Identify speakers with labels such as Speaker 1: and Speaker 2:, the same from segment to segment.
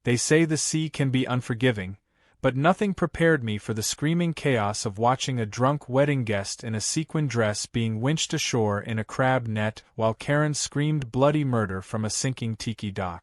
Speaker 1: They say the sea can be unforgiving, but nothing prepared me for the screaming chaos of watching a drunk wedding guest in a sequin dress being winched ashore in a crab net while Karen screamed bloody murder from a sinking tiki dock.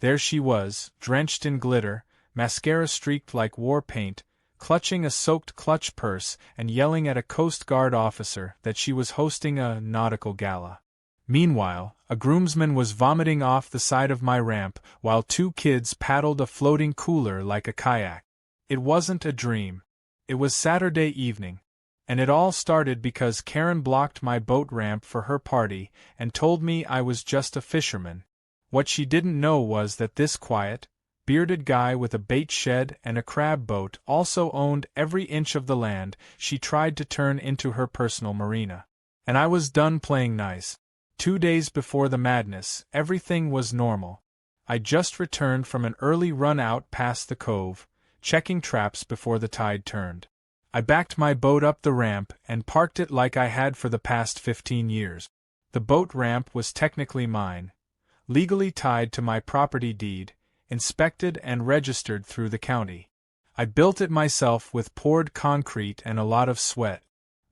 Speaker 1: There she was, drenched in glitter, mascara streaked like war paint, clutching a soaked clutch purse and yelling at a Coast Guard officer that she was hosting a nautical gala. Meanwhile, a groomsman was vomiting off the side of my ramp while two kids paddled a floating cooler like a kayak. It wasn't a dream. It was Saturday evening. And it all started because Karen blocked my boat ramp for her party and told me I was just a fisherman. What she didn't know was that this quiet, bearded guy with a bait shed and a crab boat also owned every inch of the land she tried to turn into her personal marina. And I was done playing nice. 2 days before the madness, everything was normal. I just returned from an early run out past the cove, checking traps before the tide turned. I backed my boat up the ramp and parked it like I had for the past 15 years. The boat ramp was technically mine, legally tied to my property deed, inspected and registered through the county. I built it myself with poured concrete and a lot of sweat.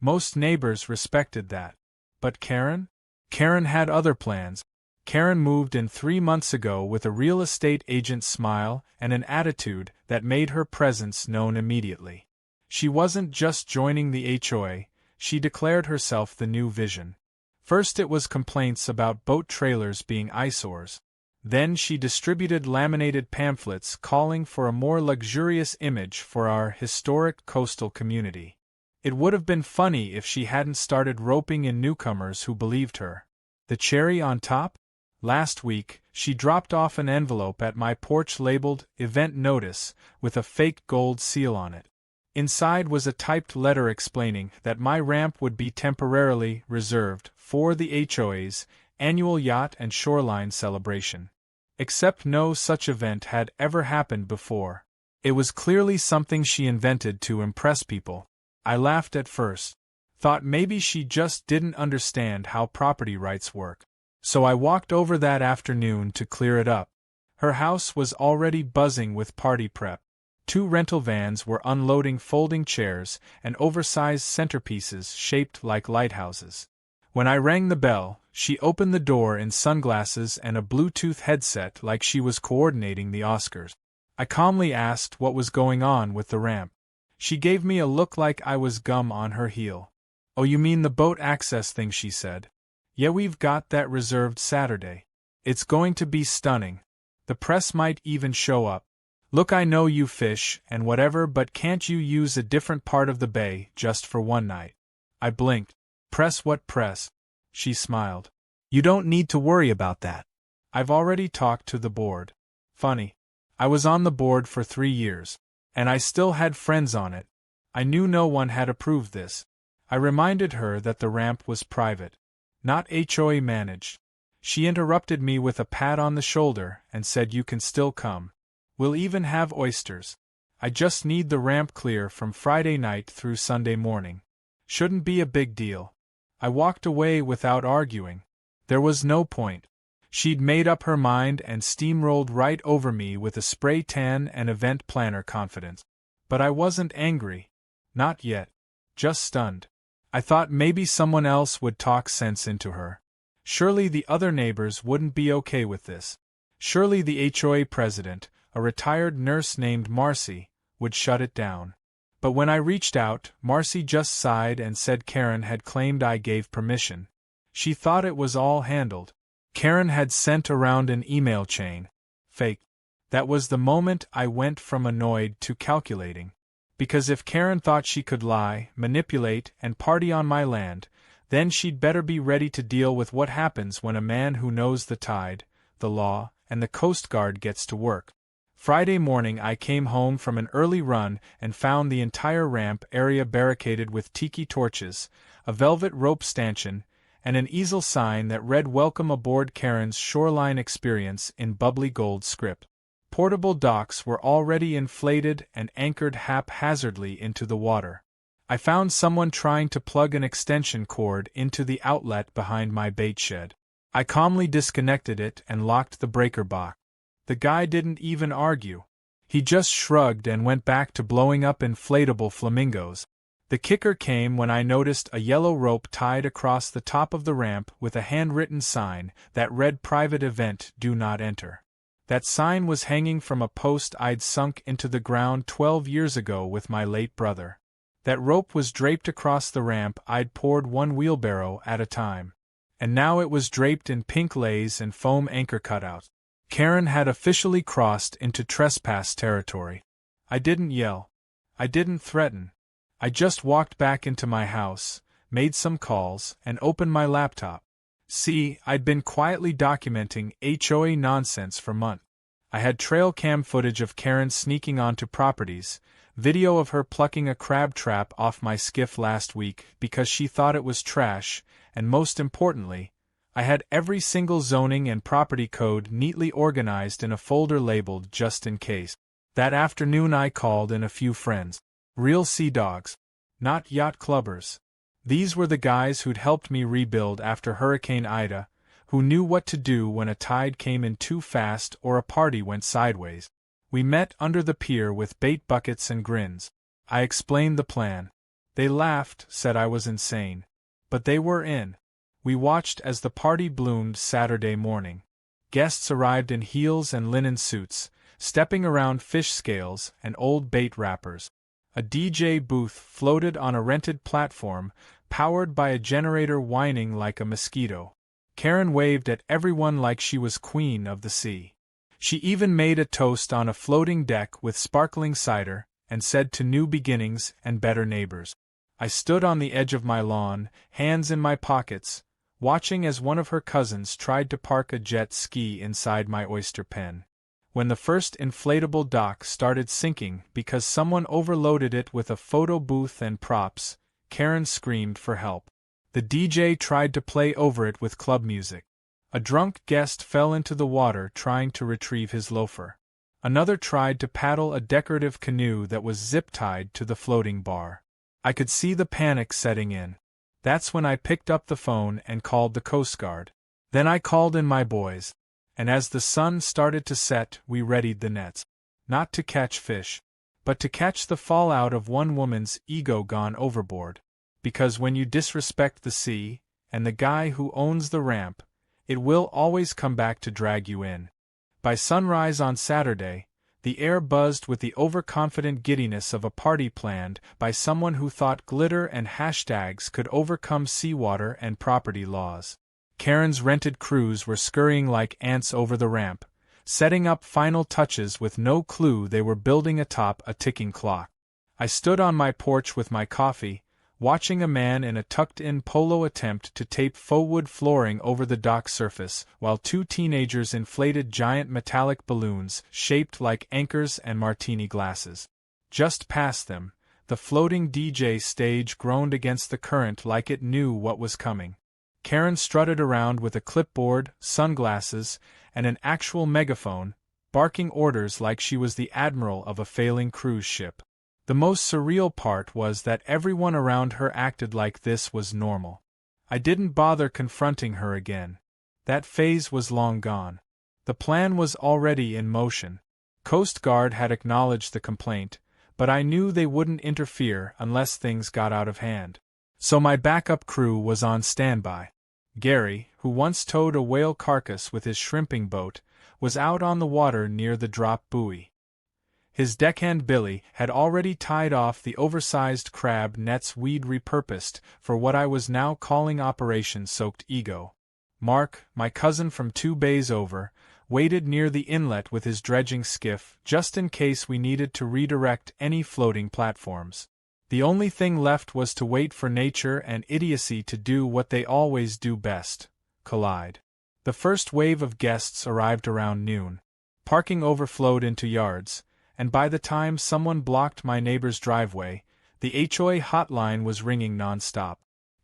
Speaker 1: Most neighbors respected that. But Karen? Karen had other plans. Karen moved in 3 months ago with a real estate agent's smile and an attitude that made her presence known immediately. She wasn't just joining the HOA, she declared herself the new vision. First it was complaints about boat trailers being eyesores. Then she distributed laminated pamphlets calling for a more luxurious image for our historic coastal community. It would have been funny if she hadn't started roping in newcomers who believed her. The cherry on top? Last week, she dropped off an envelope at my porch labeled Event Notice with a fake gold seal on it. Inside was a typed letter explaining that my ramp would be temporarily reserved for the HOA's annual yacht and shoreline celebration. Except no such event had ever happened before. It was clearly something she invented to impress people. I laughed at first, thought maybe she just didn't understand how property rights work. So I walked over that afternoon to clear it up. Her house was already buzzing with party prep. 2 rental vans were unloading folding chairs and oversized centerpieces shaped like lighthouses. When I rang the bell, she opened the door in sunglasses and a Bluetooth headset like she was coordinating the Oscars. I calmly asked what was going on with the ramp. She gave me a look like I was gum on her heel. "Oh, you mean the boat access thing," she said. "Yeah, we've got that reserved Saturday. It's going to be stunning. The press might even show up. Look, I know you fish and whatever, but can't you use a different part of the bay just for one night?" I blinked. "Press what press?" She smiled. "You don't need to worry about that. I've already talked to the board." Funny. I was on the board for 3 years. And I still had friends on it. I knew no one had approved this. I reminded her that the ramp was private, not HOA managed. She interrupted me with a pat on the shoulder and said, "You can still come. We'll even have oysters. I just need the ramp clear from Friday night through Sunday morning. Shouldn't be a big deal." I walked away without arguing. There was no point. She'd made up her mind and steamrolled right over me with a spray tan and event planner confidence. But I wasn't angry. Not yet. Just stunned. I thought maybe someone else would talk sense into her. Surely the other neighbors wouldn't be okay with this. Surely the HOA president, a retired nurse named Marcy, would shut it down. But when I reached out, Marcy just sighed and said Karen had claimed I gave permission. She thought it was all handled. Karen had sent around an email chain. Fake. That was the moment I went from annoyed to calculating. Because if Karen thought she could lie, manipulate, and party on my land, then she'd better be ready to deal with what happens when a man who knows the tide, the law, and the Coast Guard gets to work. Friday morning I came home from an early run and found the entire ramp area barricaded with tiki torches, a velvet rope stanchion, and an easel sign that read "Welcome aboard Karen's Shoreline Experience" in bubbly gold script. Portable docks were already inflated and anchored haphazardly into the water. I found someone trying to plug an extension cord into the outlet behind my bait shed. I calmly disconnected it and locked the breaker box. The guy didn't even argue. He just shrugged and went back to blowing up inflatable flamingos. The kicker came when I noticed a yellow rope tied across the top of the ramp with a handwritten sign that read "Private Event, Do Not Enter." That sign was hanging from a post I'd sunk into the ground 12 years ago with my late brother. That rope was draped across the ramp I'd poured one wheelbarrow at a time. And now it was draped in pink lace and foam anchor cutouts. Karen had officially crossed into trespass territory. I didn't yell. I didn't threaten. I just walked back into my house, made some calls, and opened my laptop. See, I'd been quietly documenting HOA nonsense for months. I had trail cam footage of Karen sneaking onto properties, video of her plucking a crab trap off my skiff last week because she thought it was trash, and most importantly, I had every single zoning and property code neatly organized in a folder labeled "just in case." That afternoon I called in a few friends. Real sea dogs. Not yacht clubbers. These were the guys who'd helped me rebuild after Hurricane Ida, who knew what to do when a tide came in too fast or a party went sideways. We met under the pier with bait buckets and grins. I explained the plan. They laughed, said I was insane. But they were in. We watched as the party bloomed Saturday morning. Guests arrived in heels and linen suits, stepping around fish scales and old bait wrappers. A DJ booth floated on a rented platform, powered by a generator whining like a mosquito. Karen waved at everyone like she was queen of the sea. She even made a toast on a floating deck with sparkling cider, and said "to new beginnings and better neighbors." I stood on the edge of my lawn, hands in my pockets, watching as one of her cousins tried to park a jet ski inside my oyster pen. When the first inflatable dock started sinking because someone overloaded it with a photo booth and props, Karen screamed for help. The DJ tried to play over it with club music. A drunk guest fell into the water trying to retrieve his loafer. Another tried to paddle a decorative canoe that was zip-tied to the floating bar. I could see the panic setting in. That's when I picked up the phone and called the Coast Guard. Then I called in my boys. And as the sun started to set, we readied the nets. Not to catch fish, but to catch the fallout of one woman's ego gone overboard. Because when you disrespect the sea, and the guy who owns the ramp, it will always come back to drag you in. By sunrise on Saturday, the air buzzed with the overconfident giddiness of a party planned by someone who thought glitter and hashtags could overcome seawater and property laws. Karen's rented crews were scurrying like ants over the ramp, setting up final touches with no clue they were building atop a ticking clock. I stood on my porch with my coffee, watching a man in a tucked-in polo attempt to tape faux wood flooring over the dock surface, while two teenagers inflated giant metallic balloons shaped like anchors and martini glasses. Just past them, the floating DJ stage groaned against the current like it knew what was coming. Karen strutted around with a clipboard, sunglasses, and an actual megaphone, barking orders like she was the admiral of a failing cruise ship. The most surreal part was that everyone around her acted like this was normal. I didn't bother confronting her again. That phase was long gone. The plan was already in motion. Coast Guard had acknowledged the complaint, but I knew they wouldn't interfere unless things got out of hand. So my backup crew was on standby. Gary, who once towed a whale carcass with his shrimping boat, was out on the water near the drop buoy. His deckhand Billy had already tied off the oversized crab nets we'd repurposed for what I was now calling Operation Soaked Ego. Mark, my cousin from 2 bays over, waited near the inlet with his dredging skiff just in case we needed to redirect any floating platforms. The only thing left was to wait for nature and idiocy to do what they always do best: collide. The first wave of guests arrived around noon. Parking overflowed into yards, and by the time someone blocked my neighbor's driveway, the HOA hotline was ringing nonstop.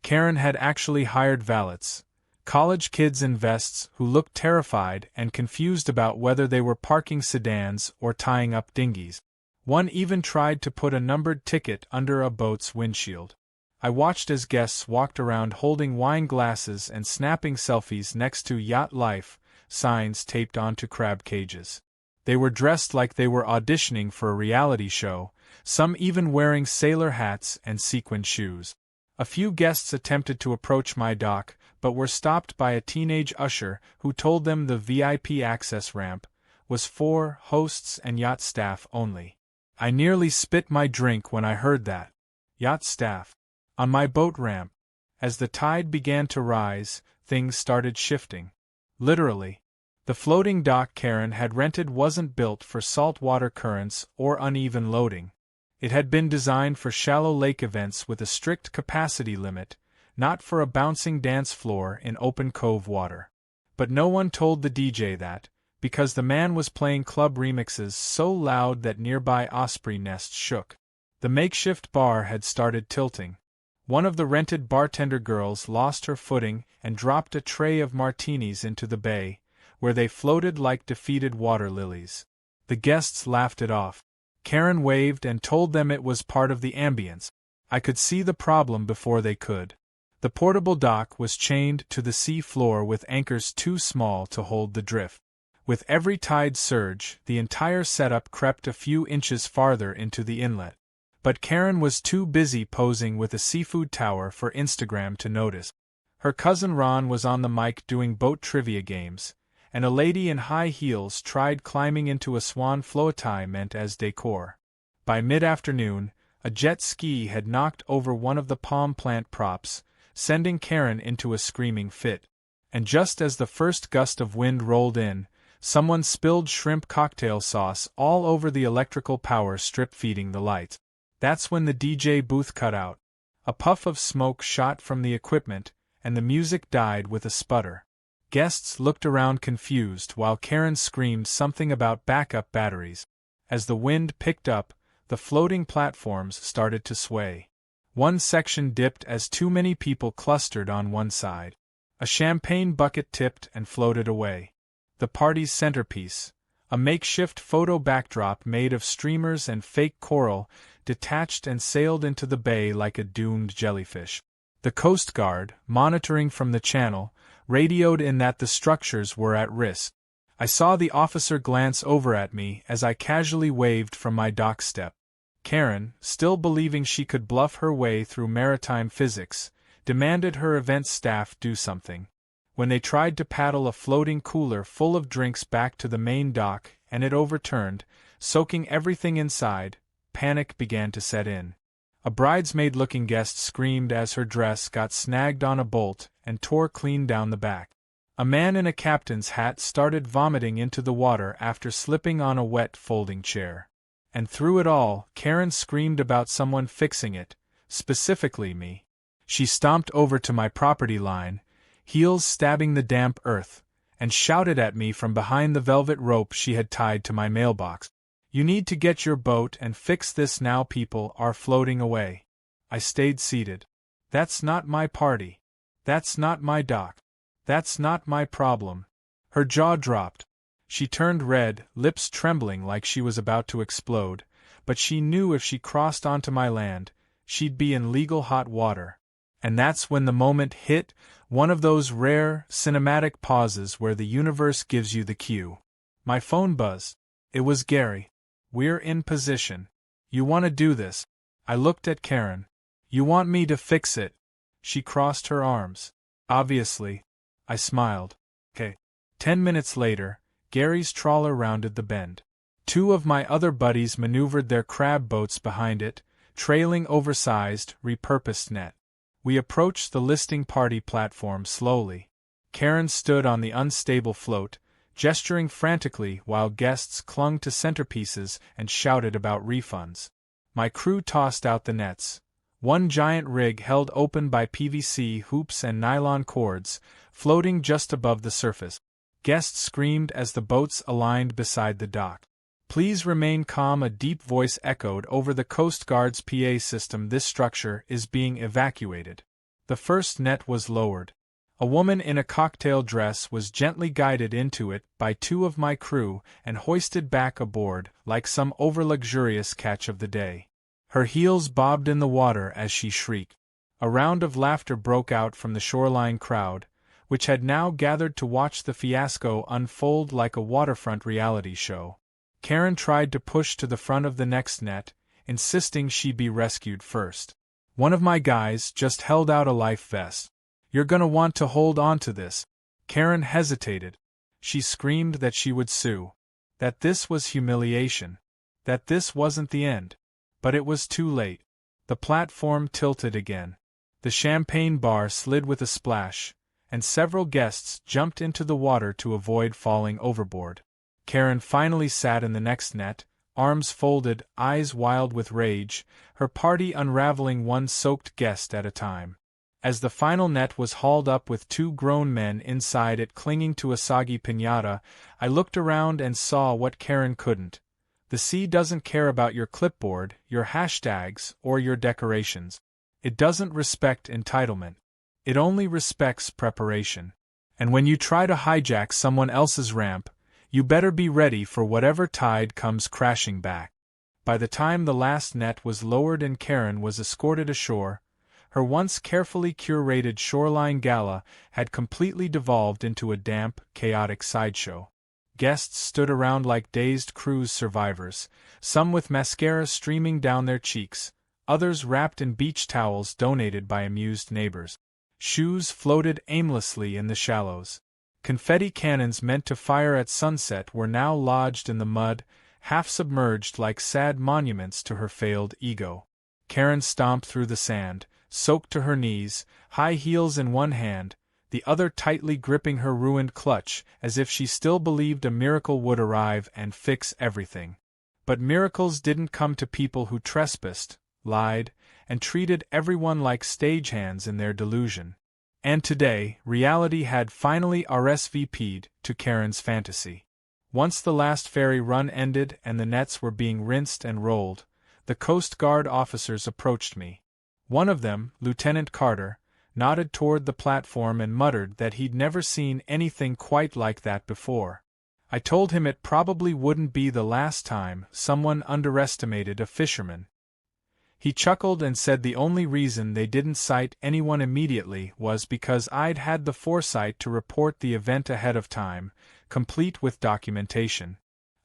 Speaker 1: Karen had actually hired valets, college kids in vests who looked terrified and confused about whether they were parking sedans or tying up dinghies. One even tried to put a numbered ticket under a boat's windshield. I watched as guests walked around holding wine glasses and snapping selfies next to "Yacht Life" signs taped onto crab cages. They were dressed like they were auditioning for a reality show, some even wearing sailor hats and sequined shoes. A few guests attempted to approach my dock, but were stopped by a teenage usher who told them the VIP access ramp was for hosts and yacht staff only. I nearly spit my drink when I heard that. Yacht staff. On my boat ramp. As the tide began to rise, things started shifting. Literally. The floating dock Karen had rented wasn't built for saltwater currents or uneven loading. It had been designed for shallow lake events with a strict capacity limit, not for a bouncing dance floor in open cove water. But no one told the DJ that, because the man was playing club remixes so loud that nearby osprey nests shook. The makeshift bar had started tilting. One of the rented bartender girls lost her footing and dropped a tray of martinis into the bay, where they floated like defeated water lilies. The guests laughed it off. Karen waved and told them it was part of the ambience. I could see the problem before they could. The portable dock was chained to the sea floor with anchors too small to hold the drift. With every tide surge, the entire setup crept a few inches farther into the inlet. But Karen was too busy posing with a seafood tower for Instagram to notice. Her cousin Ron was on the mic doing boat trivia games, and a lady in high heels tried climbing into a swan floatie meant as decor. By mid-afternoon, a jet ski had knocked over one of the palm plant props, sending Karen into a screaming fit. And just as the first gust of wind rolled in, someone spilled shrimp cocktail sauce all over the electrical power strip feeding the lights. That's when the DJ booth cut out. A puff of smoke shot from the equipment, and the music died with a sputter. Guests looked around confused while Karen screamed something about backup batteries. As the wind picked up, the floating platforms started to sway. One section dipped as too many people clustered on one side. A champagne bucket tipped and floated away. The party's centerpiece, a makeshift photo backdrop made of streamers and fake coral, detached and sailed into the bay like a doomed jellyfish. The Coast Guard, monitoring from the channel, radioed in that the structures were at risk. I saw the officer glance over at me as I casually waved from my dock step. Karen, still believing she could bluff her way through maritime physics, demanded her event staff do something. When they tried to paddle a floating cooler full of drinks back to the main dock and it overturned, soaking everything inside, panic began to set in. A bridesmaid-looking guest screamed as her dress got snagged on a bolt and tore clean down the back. A man in a captain's hat started vomiting into the water after slipping on a wet folding chair. And through it all, Karen screamed about someone fixing it, specifically me. She stomped over to my property line, heels stabbing the damp earth, and shouted at me from behind the velvet rope she had tied to my mailbox. "You need to get your boat and fix this now, people are floating away." I stayed seated. That's not my party. That's not my dock. That's not my problem. Her jaw dropped. She turned red, lips trembling like she was about to explode, but she knew if she crossed onto my land, she'd be in legal hot water. And that's when the moment hit, one of those rare, cinematic pauses where the universe gives you the cue. My phone buzzed. It was Gary. "We're in position. You want to do this?" I looked at Karen. "You want me to fix it?" She crossed her arms. "Obviously." I smiled. "'Kay." 10 minutes later, Gary's trawler rounded the bend. Two of my other buddies maneuvered their crab boats behind it, trailing oversized, repurposed net. We approached the listing party platform slowly. Karen stood on the unstable float, gesturing frantically while guests clung to centerpieces and shouted about refunds. My crew tossed out the nets. One giant rig held open by PVC hoops and nylon cords, floating just above the surface. Guests screamed as the boats aligned beside the dock. "Please remain calm," a deep voice echoed over the Coast Guard's PA system. "This structure is being evacuated." The first net was lowered. A woman in a cocktail dress was gently guided into it by two of my crew and hoisted back aboard like some over-luxurious catch of the day. Her heels bobbed in the water as she shrieked. A round of laughter broke out from the shoreline crowd, which had now gathered to watch the fiasco unfold like a waterfront reality show. Karen tried to push to the front of the next net, insisting she be rescued first. One of my guys just held out a life vest. "You're gonna want to hold on to this." Karen hesitated. She screamed that she would sue. That this was humiliation. That this wasn't the end. But it was too late. The platform tilted again. The champagne bar slid with a splash, and several guests jumped into the water to avoid falling overboard. Karen finally sat in the next net, arms folded, eyes wild with rage, her party unraveling one soaked guest at a time. As the final net was hauled up with 2 grown men inside it clinging to a soggy piñata, I looked around and saw what Karen couldn't. The sea doesn't care about your clipboard, your hashtags, or your decorations. It doesn't respect entitlement. It only respects preparation. And when you try to hijack someone else's ramp, you better be ready for whatever tide comes crashing back. By the time the last net was lowered and Karen was escorted ashore, her once carefully curated shoreline gala had completely devolved into a damp, chaotic sideshow. Guests stood around like dazed cruise survivors, some with mascara streaming down their cheeks, others wrapped in beach towels donated by amused neighbors. Shoes floated aimlessly in the shallows. Confetti cannons meant to fire at sunset were now lodged in the mud, half submerged like sad monuments to her failed ego. Karen stomped through the sand, soaked to her knees, high heels in one hand, the other tightly gripping her ruined clutch, as if she still believed a miracle would arrive and fix everything. But miracles didn't come to people who trespassed, lied, and treated everyone like stagehands in their delusion. And today, reality had finally RSVP'd to Karen's fantasy. Once the last ferry run ended and the nets were being rinsed and rolled, the Coast Guard officers approached me. One of them, Lieutenant Carter, nodded toward the platform and muttered that he'd never seen anything quite like that before. I told him it probably wouldn't be the last time someone underestimated a fisherman. He chuckled and said the only reason they didn't cite anyone immediately was because I'd had the foresight to report the event ahead of time, complete with documentation.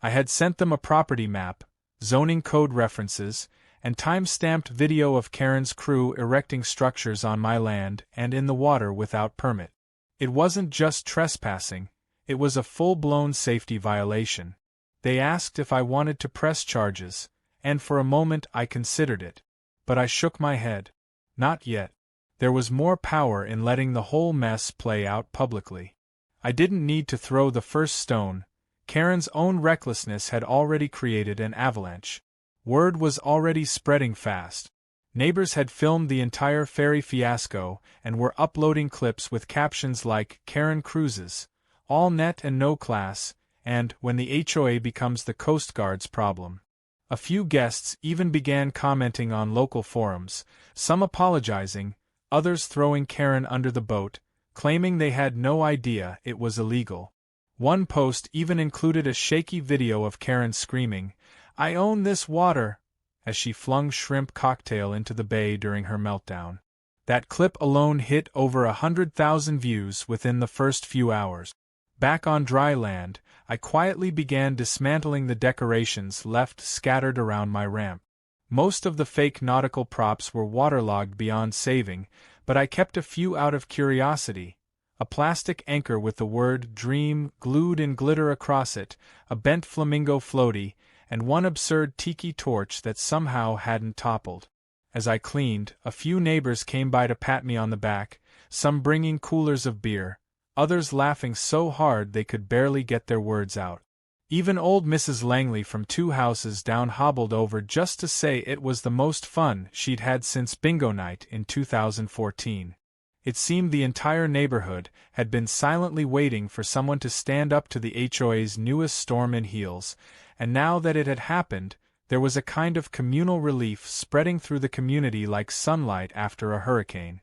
Speaker 1: I had sent them a property map, zoning code references, and time-stamped video of Karen's crew erecting structures on my land and in the water without permit. It wasn't just trespassing, it was a full-blown safety violation. They asked if I wanted to press charges, and for a moment I considered it. But I shook my head. Not yet. There was more power in letting the whole mess play out publicly. I didn't need to throw the first stone. Karen's own recklessness had already created an avalanche. Word was already spreading fast. Neighbors had filmed the entire ferry fiasco and were uploading clips with captions like "Karen Cruises," "All net and no class," and "When the HOA becomes the Coast Guard's problem." A few guests even began commenting on local forums, some apologizing, others throwing Karen under the boat, claiming they had no idea it was illegal. One post even included a shaky video of Karen screaming, "I own this water," as she flung shrimp cocktail into the bay during her meltdown. That clip alone hit over 100,000 views within the first few hours. Back on dry land, I quietly began dismantling the decorations left scattered around my ramp. Most of the fake nautical props were waterlogged beyond saving, but I kept a few out of curiosity. A plastic anchor with the word "Dream" glued in glitter across it, a bent flamingo floaty, and one absurd tiki torch that somehow hadn't toppled. As I cleaned, a few neighbors came by to pat me on the back, some bringing coolers of beer, others laughing so hard they could barely get their words out. Even old Mrs. Langley from 2 houses down hobbled over just to say it was the most fun she'd had since bingo night in 2014. It seemed the entire neighborhood had been silently waiting for someone to stand up to the HOA's newest storm in heels, and now that it had happened, there was a kind of communal relief spreading through the community like sunlight after a hurricane.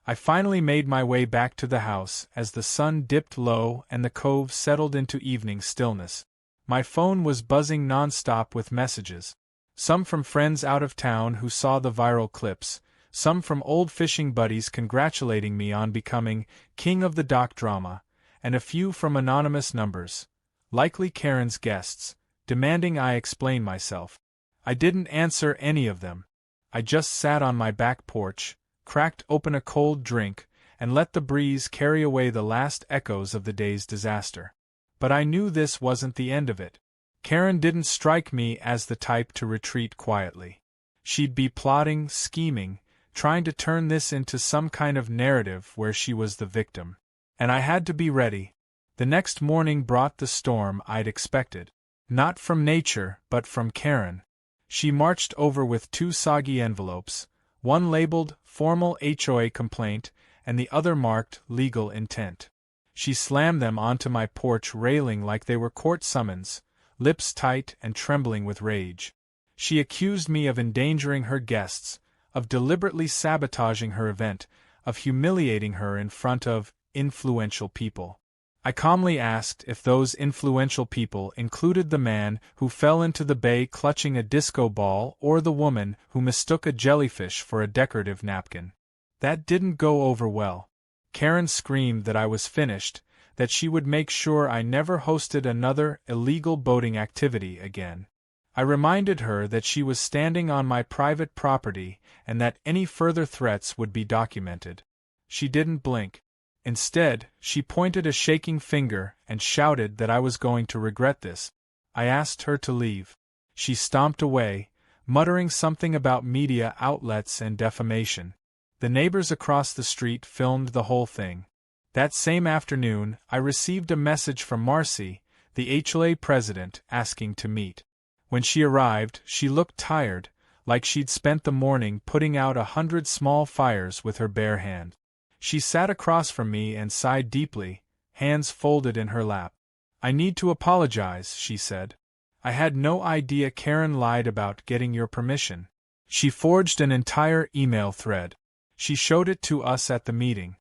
Speaker 1: I finally made my way back to the house as the sun dipped low and the cove settled into evening stillness. My phone was buzzing non-stop with messages. Some from friends out of town who saw the viral clips, some from old fishing buddies congratulating me on becoming king of the doc drama, and a few from anonymous numbers, likely Karen's guests, demanding I explain myself. I didn't answer any of them. I just sat on my back porch, cracked open a cold drink, and let the breeze carry away the last echoes of the day's disaster. But I knew this wasn't the end of it. Karen didn't strike me as the type to retreat quietly. She'd be plotting, scheming, trying to turn this into some kind of narrative where she was the victim. And I had to be ready. The next morning brought the storm I'd expected. Not from nature, but from Karen. She marched over with 2 soggy envelopes, one labeled Formal HOA Complaint and the other marked Legal Intent. She slammed them onto my porch railing like they were court summons, lips tight and trembling with rage. She accused me of endangering her guests, of deliberately sabotaging her event, of humiliating her in front of influential people. I calmly asked if those influential people included the man who fell into the bay clutching a disco ball or the woman who mistook a jellyfish for a decorative napkin. That didn't go over well. Karen screamed that I was finished, that she would make sure I never hosted another illegal boating activity again. I reminded her that she was standing on my private property and that any further threats would be documented. She didn't blink. Instead, she pointed a shaking finger and shouted that I was going to regret this. I asked her to leave. She stomped away, muttering something about media outlets and defamation. The neighbors across the street filmed the whole thing. That same afternoon, I received a message from Marcy, the HOA president, asking to meet. When she arrived, she looked tired, like she'd spent the morning putting out 100 small fires with her bare hand. She sat across from me and sighed deeply, hands folded in her lap. "I need to apologize," she said. "I had no idea Karen lied about getting your permission." She forged an entire email thread. She showed it to us at the meeting.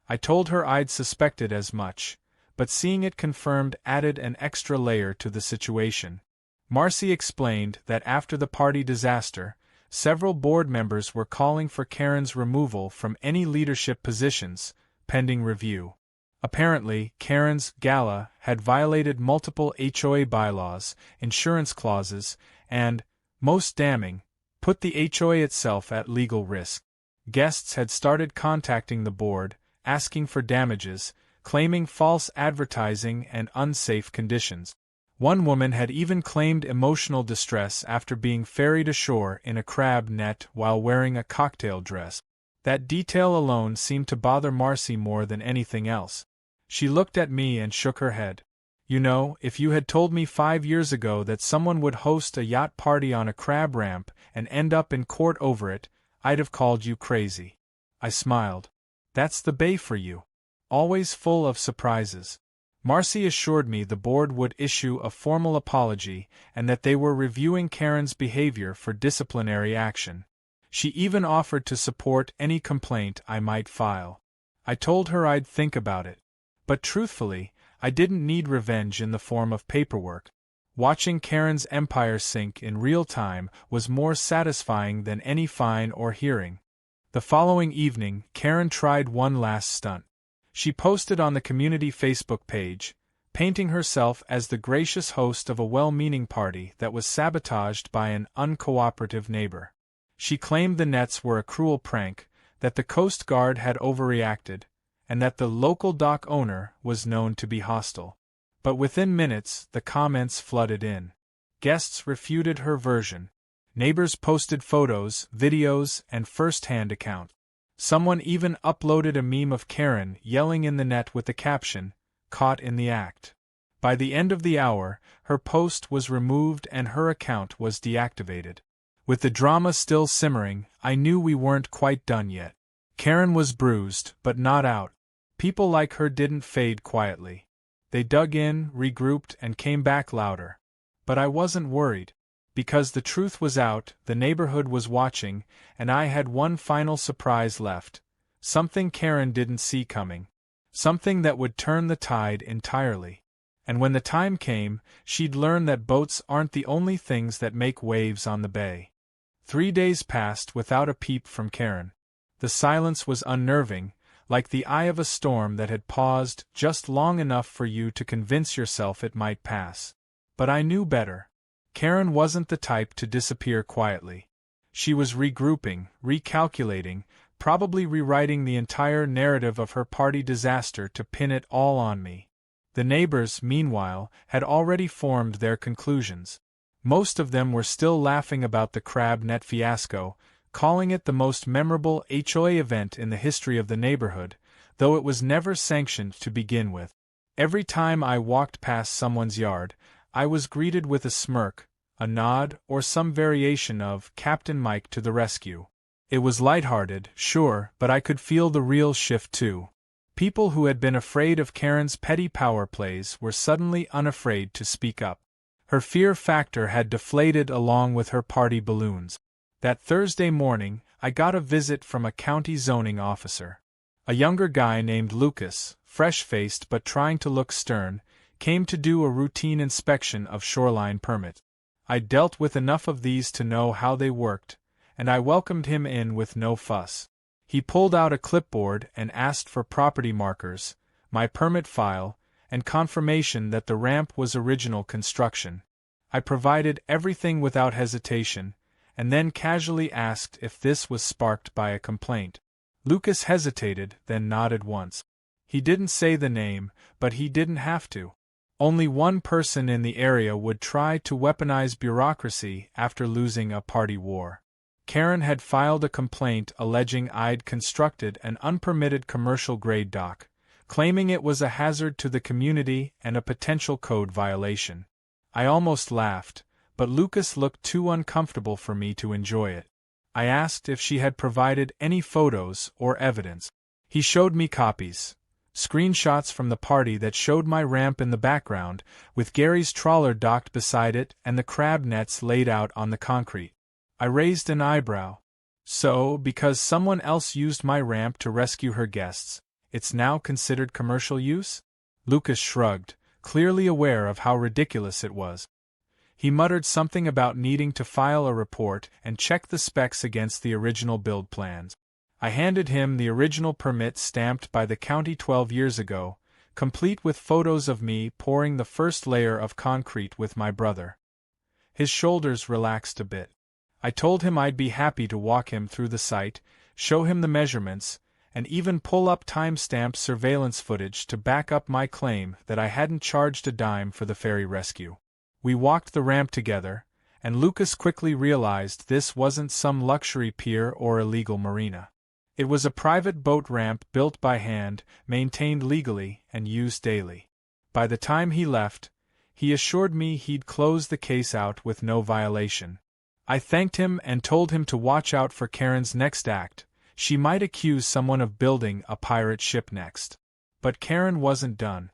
Speaker 1: I told her I'd suspected as much, but seeing it confirmed added an extra layer to the situation. Marcy explained that after the party disaster, several board members were calling for Karen's removal from any leadership positions, pending review. Apparently, Karen's gala had violated multiple HOA bylaws, insurance clauses, and, most damning, put the HOA itself at legal risk. Guests had started contacting the board, asking for damages, claiming false advertising and unsafe conditions. One woman had even claimed emotional distress after being ferried ashore in a crab net while wearing a cocktail dress. That detail alone seemed to bother Marcy more than anything else. She looked at me and shook her head. "You know, if you had told me 5 years ago that someone would host a yacht party on a crab ramp and end up in court over it, I'd have called you crazy." I smiled. "That's the bay for you. Always full of surprises." Marcy assured me the board would issue a formal apology and that they were reviewing Karen's behavior for disciplinary action. She even offered to support any complaint I might file. I told her I'd think about it. But truthfully, I didn't need revenge in the form of paperwork. Watching Karen's empire sink in real time was more satisfying than any fine or hearing. The following evening, Karen tried one last stunt. She posted on the community Facebook page, painting herself as the gracious host of a well-meaning party that was sabotaged by an uncooperative neighbor. She claimed the nets were a cruel prank, that the Coast Guard had overreacted, and that the local dock owner was known to be hostile. But within minutes, the comments flooded in. Guests refuted her version. Neighbors posted photos, videos, and first-hand accounts. Someone even uploaded a meme of Karen yelling in the net with the caption, "Caught in the act." By the end of the hour, her post was removed and her account was deactivated. With the drama still simmering, I knew we weren't quite done yet. Karen was bruised, but not out. People like her didn't fade quietly. They dug in, regrouped, and came back louder. But I wasn't worried. Because the truth was out, the neighborhood was watching, and I had one final surprise left. Something Karen didn't see coming. Something that would turn the tide entirely. And when the time came, she'd learn that boats aren't the only things that make waves on the bay. 3 days passed without a peep from Karen. The silence was unnerving, like the eye of a storm that had paused just long enough for you to convince yourself it might pass. But I knew better. Karen wasn't the type to disappear quietly. She was regrouping, recalculating, probably rewriting the entire narrative of her party disaster to pin it all on me. The neighbors, meanwhile, had already formed their conclusions. Most of them were still laughing about the crab net fiasco, calling it the most memorable HOA event in the history of the neighborhood, though it was never sanctioned to begin with. Every time I walked past someone's yard, I was greeted with a smirk, a nod, or some variation of Captain Mike to the rescue. It was lighthearted, sure, but I could feel the real shift too. People who had been afraid of Karen's petty power plays were suddenly unafraid to speak up. Her fear factor had deflated along with her party balloons. That Thursday morning, I got a visit from a county zoning officer. A younger guy named Lucas, fresh-faced but trying to look stern, came to do a routine inspection of shoreline permit. I dealt with enough of these to know how they worked, and I welcomed him in with no fuss. He pulled out a clipboard and asked for property markers, my permit file, and confirmation that the ramp was original construction. I provided everything without hesitation, and then casually asked if this was sparked by a complaint. Lucas hesitated, then nodded once. He didn't say the name, but he didn't have to. Only one person in the area would try to weaponize bureaucracy after losing a party war. Karen had filed a complaint alleging I'd constructed an unpermitted commercial-grade dock, claiming it was a hazard to the community and a potential code violation. I almost laughed, but Lucas looked too uncomfortable for me to enjoy it. I asked if she had provided any photos or evidence. He showed me copies. Screenshots from the party that showed my ramp in the background, with Gary's trawler docked beside it and the crab nets laid out on the concrete. I raised an eyebrow. So, because someone else used my ramp to rescue her guests, it's now considered commercial use? Lucas shrugged, clearly aware of how ridiculous it was. He muttered something about needing to file a report and check the specs against the original build plans. I handed him the original permit stamped by the county 12 years ago, complete with photos of me pouring the first layer of concrete with my brother. His shoulders relaxed a bit. I told him I'd be happy to walk him through the site, show him the measurements, and even pull up time-stamped surveillance footage to back up my claim that I hadn't charged a dime for the ferry rescue. We walked the ramp together, and Lucas quickly realized this wasn't some luxury pier or illegal marina. It was a private boat ramp built by hand, maintained legally, and used daily. By the time he left, he assured me he'd close the case out with no violation. I thanked him and told him to watch out for Karen's next act. She might accuse someone of building a pirate ship next. But Karen wasn't done.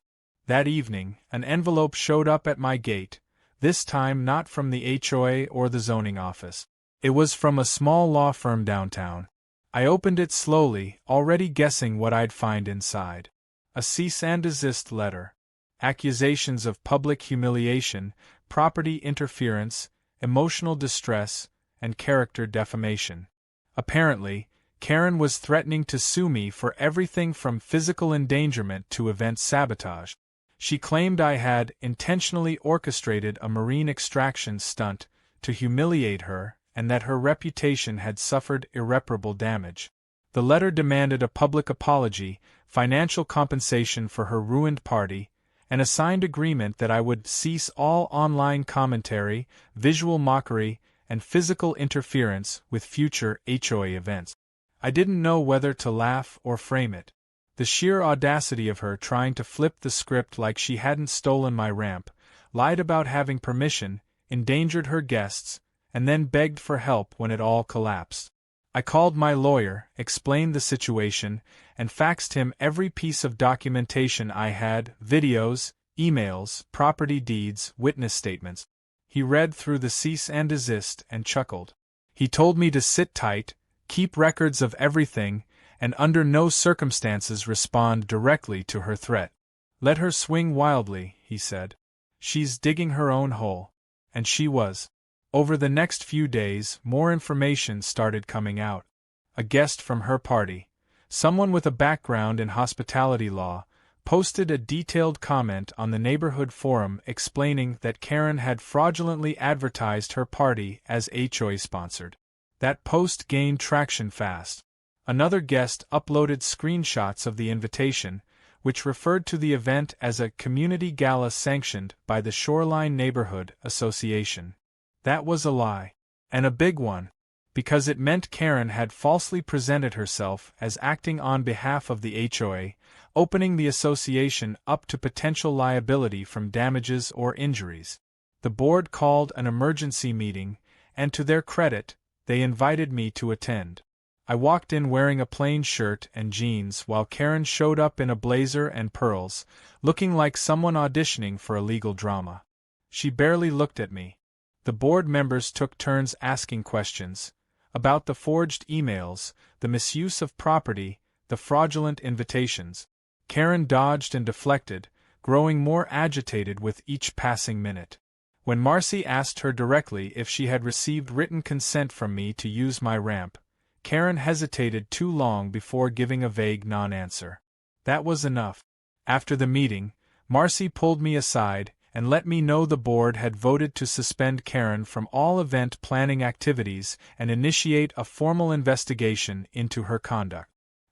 Speaker 1: That evening, an envelope showed up at my gate, this time not from the HOA or the zoning office. It was from a small law firm downtown. I opened it slowly, already guessing what I'd find inside. A cease and desist letter. Accusations of public humiliation, property interference, emotional distress, and character defamation. Apparently, Karen was threatening to sue me for everything from physical endangerment to event sabotage. She claimed I had intentionally orchestrated a marine extraction stunt to humiliate her and that her reputation had suffered irreparable damage. The letter demanded a public apology, financial compensation for her ruined party, and a signed agreement that I would cease all online commentary, visual mockery, and physical interference with future HOA events. I didn't know whether to laugh or frame it. The sheer audacity of her trying to flip the script like she hadn't stolen my ramp, lied about having permission, endangered her guests, and then begged for help when it all collapsed. I called my lawyer, explained the situation, and faxed him every piece of documentation I had, videos, emails, property deeds, witness statements. He read through the cease and desist and chuckled. He told me to sit tight, keep records of everything, and under no circumstances respond directly to her threat. Let her swing wildly, he said. She's digging her own hole. And she was. Over the next few days, more information started coming out. A guest from her party, someone with a background in hospitality law, posted a detailed comment on the neighborhood forum explaining that Karen had fraudulently advertised her party as HOA-sponsored. That post gained traction fast. Another guest uploaded screenshots of the invitation, which referred to the event as a community gala sanctioned by the Shoreline Neighborhood Association. That was a lie. And a big one. Because it meant Karen had falsely presented herself as acting on behalf of the HOA, opening the association up to potential liability from damages or injuries. The board called an emergency meeting, and to their credit, they invited me to attend. I walked in wearing a plain shirt and jeans while Karen showed up in a blazer and pearls, looking like someone auditioning for a legal drama. She barely looked at me. The board members took turns asking questions about the forged emails, the misuse of property, the fraudulent invitations. Karen dodged and deflected, growing more agitated with each passing minute. When Marcy asked her directly if she had received written consent from me to use my ramp, Karen hesitated too long before giving a vague non-answer. That was enough. After the meeting, Marcy pulled me aside and let me know the board had voted to suspend Karen from all event planning activities and initiate a formal investigation into her conduct.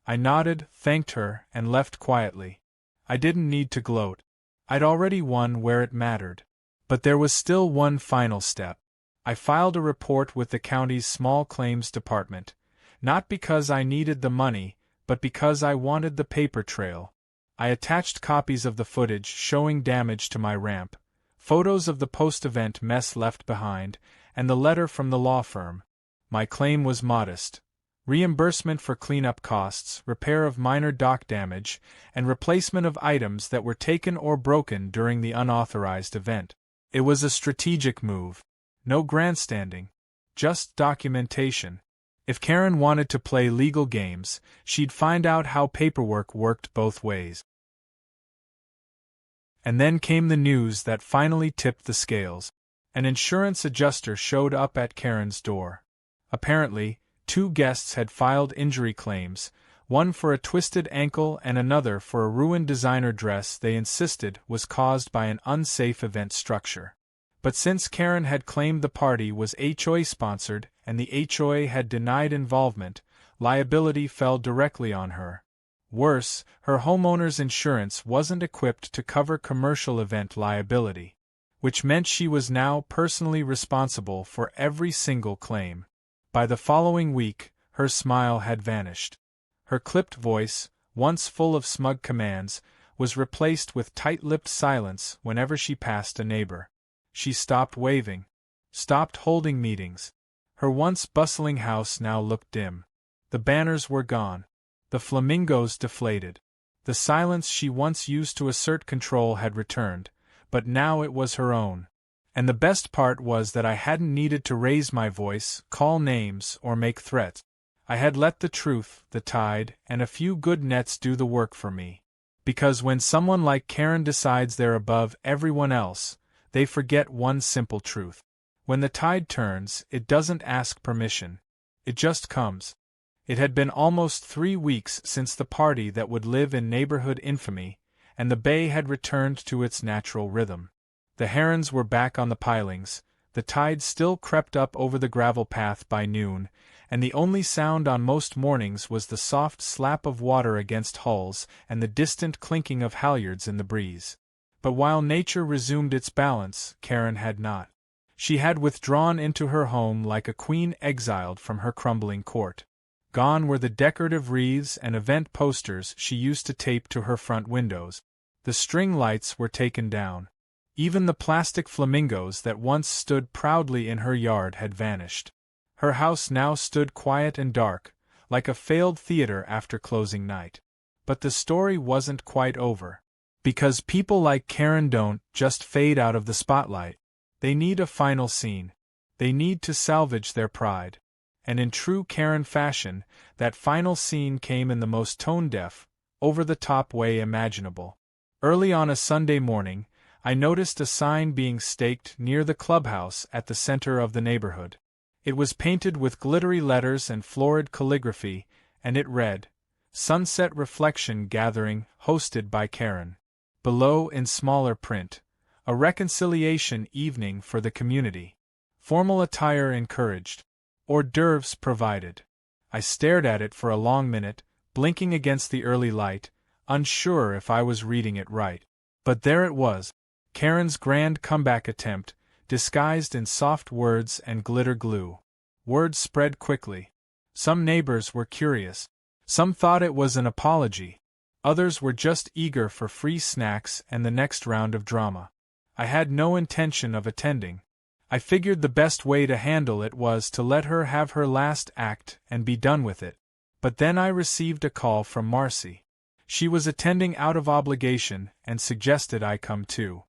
Speaker 1: I nodded, thanked her, and left quietly. I didn't need to gloat. I'd already won where it mattered. But there was still one final step. I filed a report with the county's small claims department, not because I needed the money, but because I wanted the paper trail. I attached copies of the footage showing damage to my ramp, photos of the post-event mess left behind, and the letter from the law firm. My claim was modest: reimbursement for cleanup costs, repair of minor dock damage, and replacement of items that were taken or broken during the unauthorized event. It was a strategic move. No grandstanding. Just documentation. If Karen wanted to play legal games, she'd find out how paperwork worked both ways. And then came the news that finally tipped the scales. An insurance adjuster showed up at Karen's door. Apparently, 2 guests had filed injury claims, one for a twisted ankle and another for a ruined designer dress they insisted was caused by an unsafe event structure. But since Karen had claimed the party was HOA-sponsored and the HOA had denied involvement, liability fell directly on her. Worse, her homeowner's insurance wasn't equipped to cover commercial event liability, which meant she was now personally responsible for every single claim. By the following week, her smile had vanished. Her clipped voice, once full of smug commands, was replaced with tight-lipped silence whenever she passed a neighbor. She stopped waving, stopped holding meetings. Her once bustling house now looked dim. The banners were gone. The flamingos deflated. The silence she once used to assert control had returned, but now it was her own. And the best part was that I hadn't needed to raise my voice, call names, or make threats. I had let the truth, the tide, and a few good nets do the work for me. Because when someone like Karen decides they're above everyone else, they forget one simple truth. When the tide turns, it doesn't ask permission. It just comes. It had been almost 3 weeks since the party that would live in neighborhood infamy, and the bay had returned to its natural rhythm. The herons were back on the pilings, the tide still crept up over the gravel path by noon, and the only sound on most mornings was the soft slap of water against hulls and the distant clinking of halyards in the breeze. But while nature resumed its balance, Karen had not. She had withdrawn into her home like a queen exiled from her crumbling court. Gone were the decorative wreaths and event posters she used to tape to her front windows. The string lights were taken down. Even the plastic flamingos that once stood proudly in her yard had vanished. Her house now stood quiet and dark, like a failed theater after closing night. But the story wasn't quite over. Because people like Karen don't just fade out of the spotlight. They need a final scene. They need to salvage their pride. And in true Karen fashion, that final scene came in the most tone-deaf, over-the-top way imaginable. Early on a Sunday morning, I noticed a sign being staked near the clubhouse at the center of the neighborhood. It was painted with glittery letters and florid calligraphy, and it read, Sunset Reflection Gathering, hosted by Karen. Below, in smaller print, a reconciliation evening for the community. Formal attire encouraged. Hors d'oeuvres provided. I stared at it for a long minute, blinking against the early light, unsure if I was reading it right. But there it was, Karen's grand comeback attempt, disguised in soft words and glitter glue. Word spread quickly. Some neighbors were curious. Some thought it was an apology. Others were just eager for free snacks and the next round of drama. I had no intention of attending. I figured the best way to handle it was to let her have her last act and be done with it. But then I received a call from Marcy. She was attending out of obligation and suggested I come too.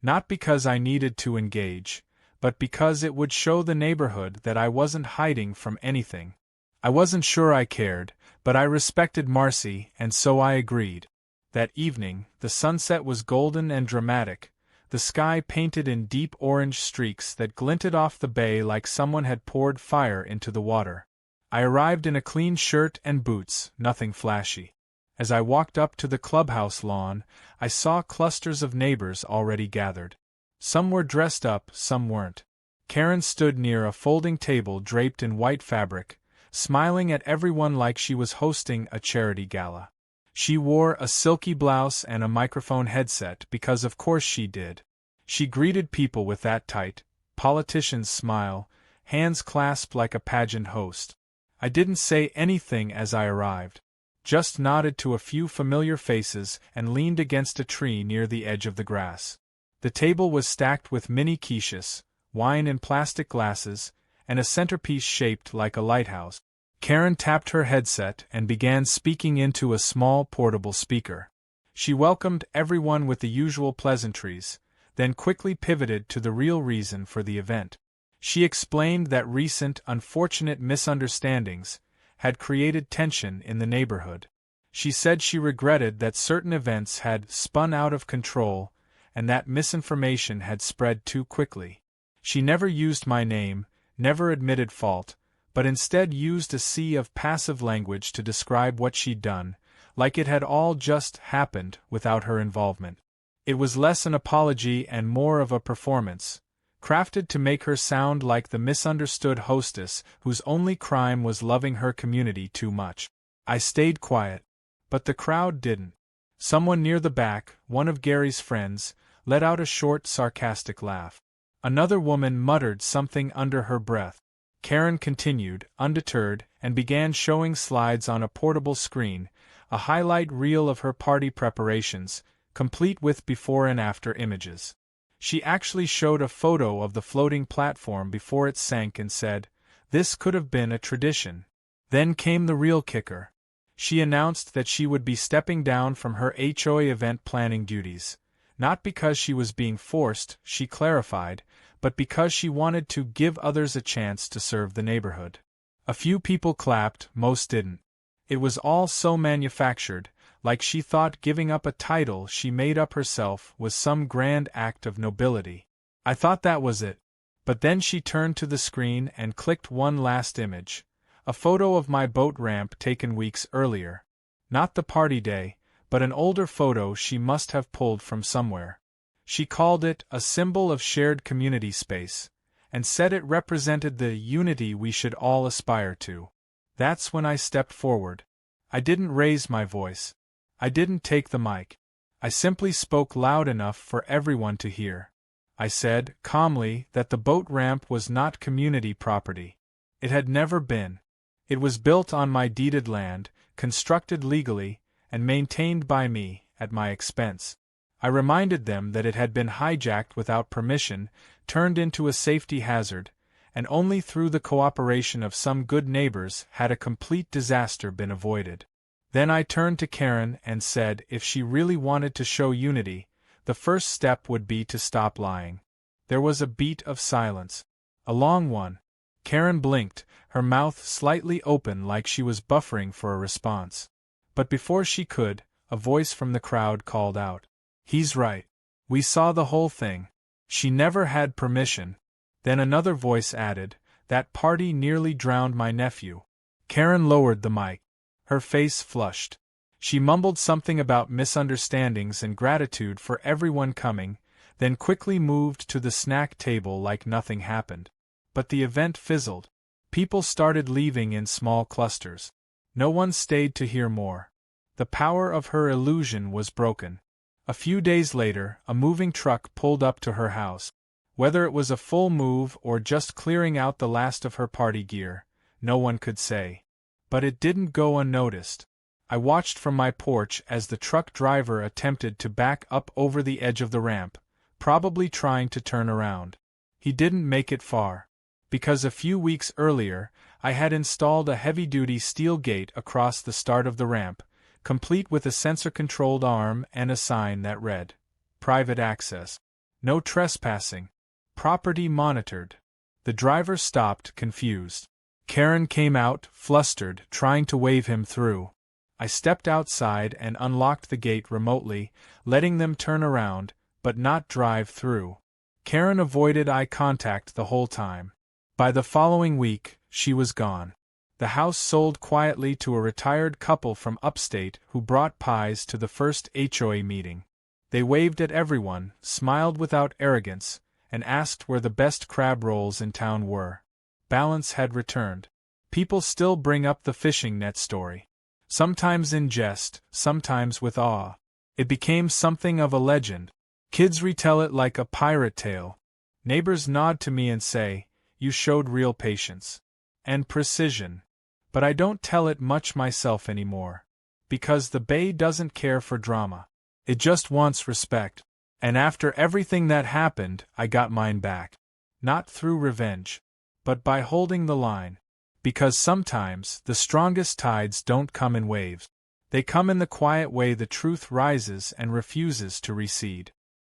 Speaker 1: Not because I needed to engage, but because it would show the neighborhood that I wasn't hiding from anything. I wasn't sure I cared, but I respected Marcy, and so I agreed. That evening, the sunset was golden and dramatic, the sky painted in deep orange streaks that glinted off the bay like someone had poured fire into the water. I arrived in a clean shirt and boots, nothing flashy. As I walked up to the clubhouse lawn, I saw clusters of neighbors already gathered. Some were dressed up, some weren't. Karen stood near a folding table draped in white fabric, smiling at everyone like she was hosting a charity gala. She wore a silky blouse and a microphone headset because of course she did. She greeted people with that tight, politician's smile, hands clasped like a pageant host. I didn't say anything as I arrived. Just nodded to a few familiar faces and leaned against a tree near the edge of the grass. The table was stacked with mini quiches, wine in plastic glasses, and a centerpiece shaped like a lighthouse. Karen tapped her headset and began speaking into a small portable speaker. She welcomed everyone with the usual pleasantries, then quickly pivoted to the real reason for the event. She explained that recent unfortunate misunderstandings had created tension in the neighborhood. She said she regretted that certain events had spun out of control and that misinformation had spread too quickly. She never used my name, never admitted fault, but instead used a sea of passive language to describe what she'd done, like it had all just happened without her involvement. It was less an apology and more of a performance, crafted to make her sound like the misunderstood hostess whose only crime was loving her community too much. I stayed quiet, but the crowd didn't. Someone near the back, one of Gary's friends, let out a short, sarcastic laugh. Another woman muttered something under her breath. Karen continued, undeterred, and began showing slides on a portable screen, a highlight reel of her party preparations, complete with before and after images. She actually showed a photo of the floating platform before it sank and said, "This could have been a tradition." Then came the real kicker. She announced that she would be stepping down from her HOA event planning duties, not because she was being forced, she clarified, but because she wanted to give others a chance to serve the neighborhood. A few people clapped, most didn't. It was all so manufactured, like she thought giving up a title she made up herself was some grand act of nobility. I thought that was it. But then she turned to the screen and clicked one last image, a photo of my boat ramp taken weeks earlier. Not the party day, but an older photo she must have pulled from somewhere. She called it a symbol of shared community space, and said it represented the unity we should all aspire to. That's when I stepped forward. I didn't raise my voice. I didn't take the mic. I simply spoke loud enough for everyone to hear. I said, calmly, that the boat ramp was not community property. It had never been. It was built on my deeded land, constructed legally, and maintained by me, at my expense. I reminded them that it had been hijacked without permission, turned into a safety hazard, and only through the cooperation of some good neighbors had a complete disaster been avoided. Then I turned to Karen and said if she really wanted to show unity, the first step would be to stop lying. There was a beat of silence. A long one. Karen blinked, her mouth slightly open like she was buffering for a response. But before she could, a voice from the crowd called out, "He's right. We saw the whole thing. She never had permission." Then another voice added, "That party nearly drowned my nephew." Karen lowered the mic. Her face flushed. She mumbled something about misunderstandings and gratitude for everyone coming, then quickly moved to the snack table like nothing happened. But the event fizzled. People started leaving in small clusters. No one stayed to hear more. The power of her illusion was broken. A few days later, a moving truck pulled up to her house. Whether it was a full move or just clearing out the last of her party gear, no one could say. But it didn't go unnoticed. I watched from my porch as the truck driver attempted to back up over the edge of the ramp, probably trying to turn around. He didn't make it far. Because a few weeks earlier, I had installed a heavy-duty steel gate across the start of the ramp, complete with a sensor-controlled arm and a sign that read, "Private access. No trespassing. Property monitored." The driver stopped, confused. Karen came out, flustered, trying to wave him through. I stepped outside and unlocked the gate remotely, letting them turn around, but not drive through. Karen avoided eye contact the whole time. By the following week, she was gone. The house sold quietly to a retired couple from upstate who brought pies to the first HOA meeting. They waved at everyone, smiled without arrogance, and asked where the best crab rolls in town were. Balance had returned. People still bring up the fishing net story. Sometimes in jest, sometimes with awe. It became something of a legend. Kids retell it like a pirate tale. Neighbors nod to me and say, "You showed real patience. And precision." But I don't tell it much myself anymore. Because the Bay doesn't care for drama. It just wants respect. And after everything that happened, I got mine back. Not through revenge. But by holding the line. Because sometimes, the strongest tides don't come in waves. They come in the quiet way the truth rises and refuses to recede.